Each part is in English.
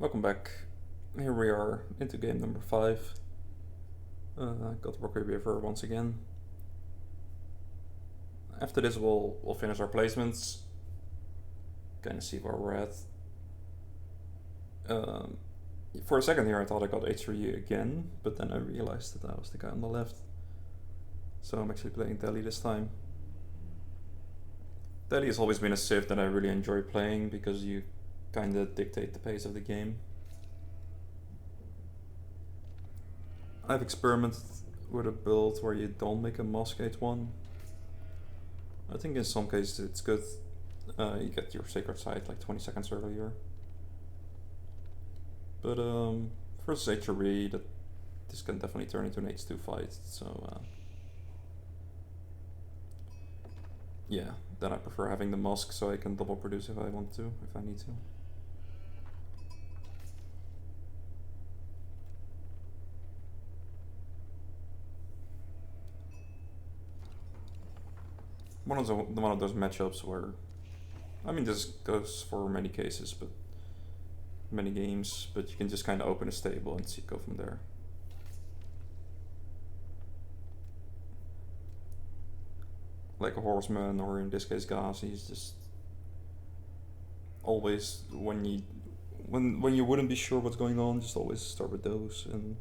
Welcome back. Here we are into game number 5. Got Rocky River once again. After this we'll finish our placements. Kinda see where we're at. For a second here I thought I got H3 again, but then I realized that I was the guy on the left. So I'm actually playing Delhi this time. Delhi has always been a civ that I really enjoy playing because you kinda dictate the pace of the game. I've experimented with a build where you don't make a mosque H1. I think in some cases it's good. You get your sacred site like 20 seconds earlier. But versus H3, this can definitely turn into an H2 fight, so yeah, then I prefer having the mosque so I can double produce if I want to, if I need to. One of those matchups where, I mean, this goes for many cases, but many games, but you can just kind of open a stable and go from there. Like a horseman, or in this case Ghazi, is just always when you wouldn't be sure what's going on, just always start with those, and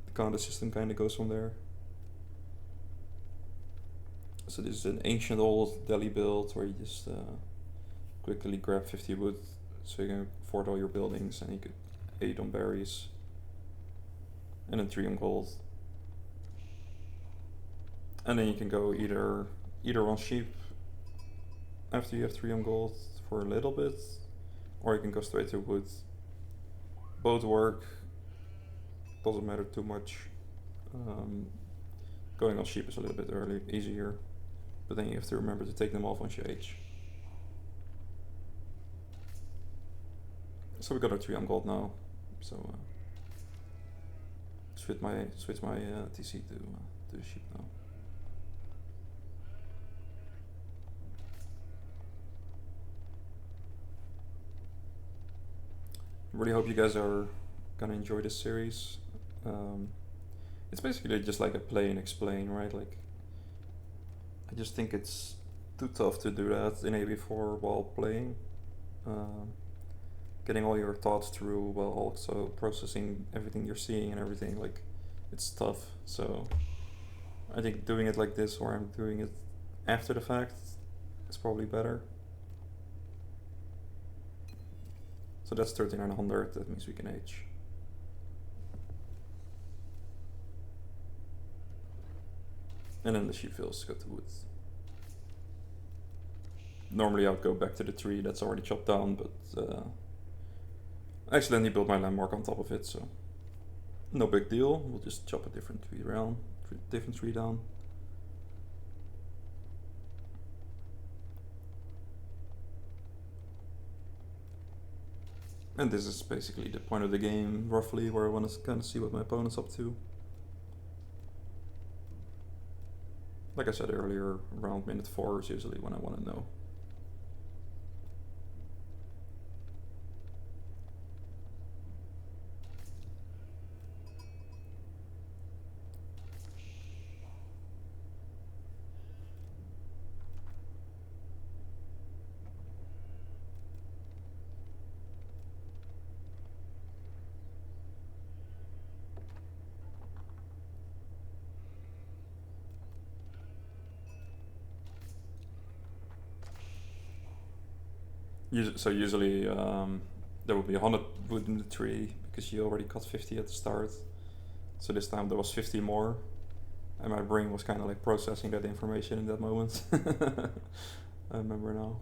the counter system kind of goes from there. So this is an ancient old Delhi build where you just quickly grab 50 wood so you can afford all your buildings, and you could 8 on berries and then 3 on gold. And then you can go either on sheep after you have 3 on gold for a little bit, or you can go straight to wood. Both work, doesn't matter too much. Going on sheep is a little bit easier, but then you have to remember to take them off once you age. So we got our 3 on gold now, so switch my TC to sheep now. Really hope you guys are gonna enjoy this series. It's basically just like a play and explain, right? Like, I just think it's too tough to do that in Aoe4 while playing. Getting all your thoughts through while also processing everything you're seeing and everything, like, it's tough. So I think doing it like this, or I'm doing it after the fact, is probably better. So that's 3900, that means we can age. And then the sheep fields go to wood. Normally I would go back to the tree that's already chopped down, but I accidentally built my landmark on top of it, so no big deal. We'll just chop a different tree down. And this is basically the point of the game, roughly, where I want to kind of see what my opponent's up to. Like I said earlier, around minute 4 is usually when I want to know. So usually there will be 100 wood in the tree because you already cut 50 at the start. So this time there was 50 more, and my brain was kind of like processing that information in that moment. I remember now.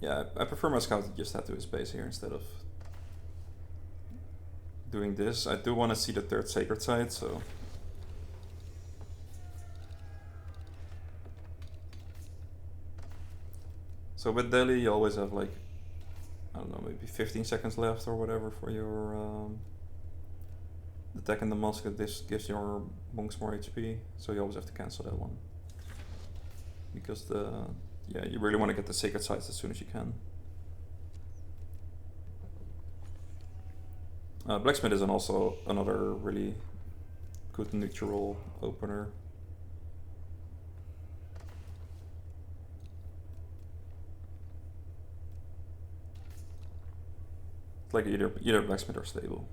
Yeah, I prefer my scout to just head to his base here instead of doing this. I do want to see the 3rd sacred site, so with Delhi you always have like, I don't know, maybe 15 seconds left or whatever for your the tech and the mask, this gives your monks more HP, so you always have to cancel that one. Because you really want to get the sacred sites as soon as you can. Blacksmith is also another really good neutral opener. It's like either blacksmith or stable.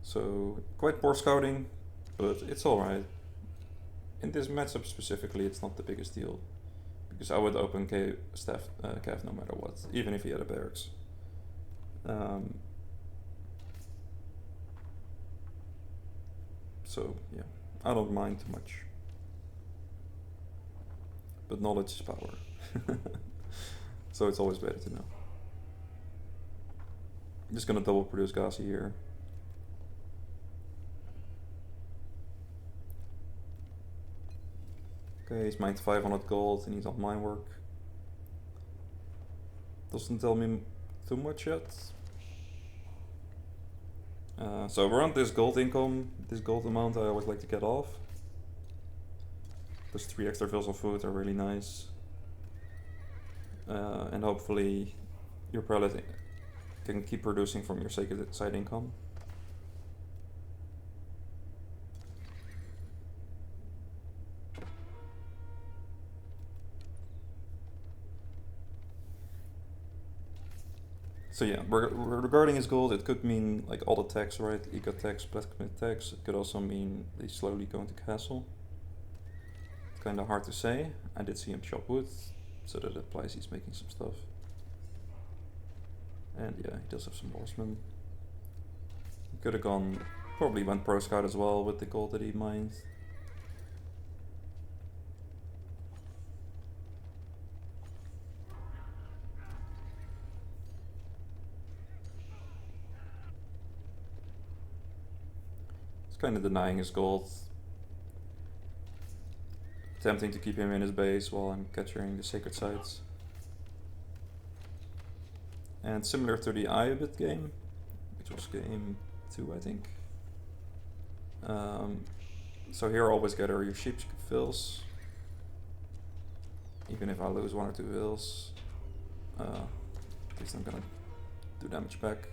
So quite poor scouting, but it's alright. In this matchup specifically, it's not the biggest deal. Because I would open Cav no matter what, even if he had a barracks. So yeah, I don't mind too much. But knowledge is power. So it's always better to know. I'm just gonna double produce Gazi here. Okay, he's mined 500 gold and he's on mine work. Doesn't tell me too much yet. So around this gold income, this gold amount I always like to get off. Those 3 extra fills of food are really nice. And hopefully your prelate can keep producing from your sacred side income. So yeah, regarding his gold, it could mean like all the tax, right? Eco tax, blacksmith tax. It could also mean they slowly go into castle. It's kind of hard to say. I did see him chop wood, so that implies he's making some stuff. And yeah, he does have some horsemen. He could have probably went pro scout as well with the gold that he mined. Kind of denying his gold, attempting to keep him in his base while I'm capturing the sacred sites. And similar to the Aoe4 game, which was game 2 I think. So here always gather your sheep fills, even if I lose 1 or 2 fills. At least I'm gonna do damage back.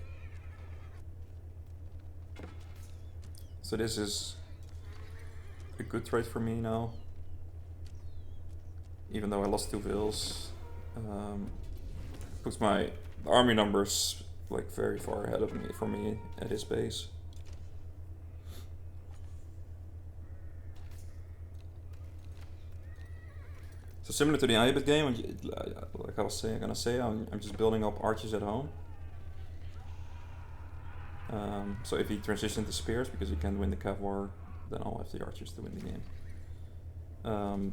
So this is a good trade for me now, even though I lost 2 vills. Puts my army numbers like very far ahead of me for me at his base. So similar to the Aoe4 game, like I was gonna say, I'm just building up archers at home. So if he transitions to spears, because he can win the cav war, then I'll have the archers to win the game.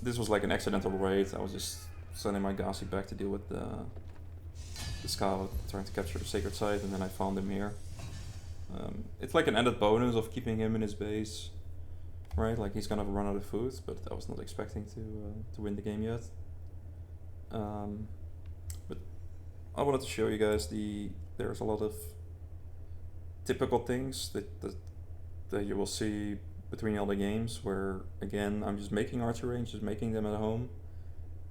This was like an accidental raid. I was just sending my Gazi back to deal with the scout, trying to capture the sacred site, and then I found him here. It's like an added bonus of keeping him in his base, right? Like he's gonna run out of food, but I was not expecting to win the game yet. But I wanted to show you guys there's a lot of typical things that you will see between all the games, where again I'm just making archer range, just making them at home,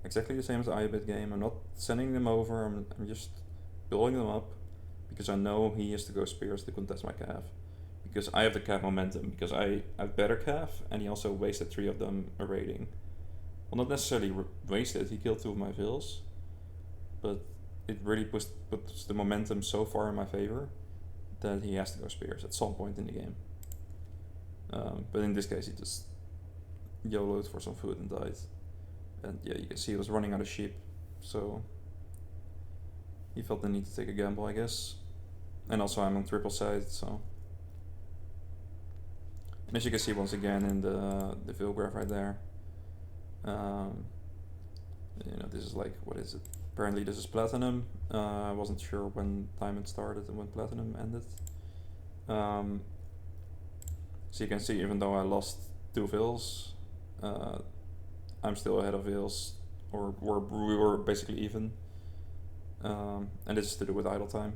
exactly the same as the Aoe4 game. I'm not sending them over, I'm just building them up, because I know he has to go spears to contest my cav, because I have the cav momentum, because I have better cav, and he also wasted 3 of them a raiding. Well, not necessarily wasted, he killed 2 of my vills, but it really puts the momentum so far in my favor that he has to go spears at some point in the game. But in this case he just YOLO'd for some food and died. And yeah, you can see he was running out of sheep, so he felt the need to take a gamble, I guess. And also I'm on triple side, so. And as you can see once again in the Vil graph right there, you know, this is like, what is it? Apparently this is platinum. I wasn't sure when diamond started and when platinum ended. So you can see, even though I lost 2 vills, I'm still ahead of vills, or we were basically even. And this is to do with idle time.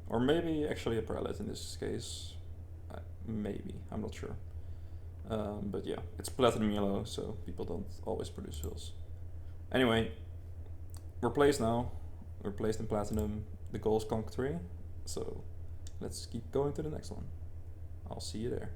Or maybe actually a prelet in this case. Maybe, I'm not sure. But yeah, it's platinum yellow, so people don't always produce fills. Anyway, we're placed now. We're placed in platinum. The goal is conq3, so let's keep going to the next one. I'll see you there.